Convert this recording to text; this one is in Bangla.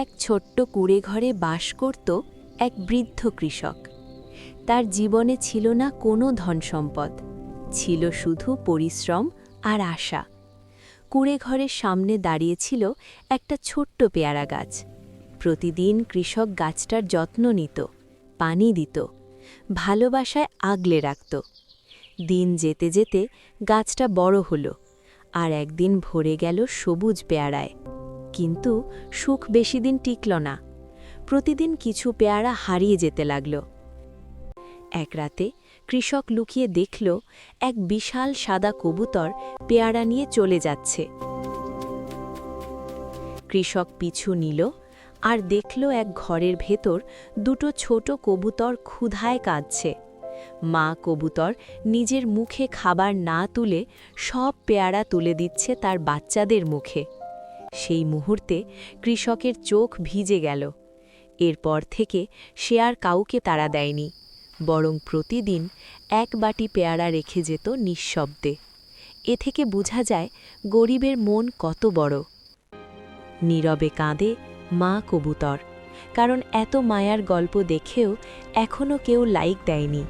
এক ছোট্ট কুঁড়ে ঘরে বাস করত এক বৃদ্ধ কৃষক। তার জীবনে ছিল না কোনো ধনসম্পদ, ছিল শুধু পরিশ্রম আর আশা। কুঁড়ে ঘরের সামনে দাঁড়িয়েছিল একটা ছোট্ট পেয়ারা গাছ। প্রতিদিন কৃষক গাছটার যত্ন নিত, পানি দিত, ভালোবাসায় আগলে রাখত। দিন যেতে যেতে গাছটা বড় হলো, আর একদিন ভরে গেল সবুজ পেয়ারায়। কিন্তু সুখ বেশি দিন টিকল না। প্রতিদিন কিছু পেয়ারা হারিয়ে যেতে লাগল। এক রাতে কৃষক লুকিয়ে দেখল এক বিশাল সাদা কবুতর পেয়ারা নিয়ে চলে যাচ্ছে। কৃষক পিছু নিল আর দেখল এক ঘরের ভেতর দুটো ছোট কবুতর ক্ষুধায় কাঁদছে। মা কবুতর নিজের মুখে খাবার না তুলে সব পেয়ারা তুলে দিচ্ছে তার বাচ্চাদের মুখে। সেই মুহূর্তে কৃষকের চোখ ভিজে গেল। এরপর থেকে সে আর কাউকে তাড়া দেয়নি, বরং প্রতিদিন এক বাটি পেয়ারা রেখে যেত নিঃশব্দে। এ থেকে বোঝা যায় গরিবের মন কত বড়। নীরবে কাঁদে মা কবুতর, কারণ এত মায়ার গল্প দেখেও এখনও কেউ লাইক দেয়নি।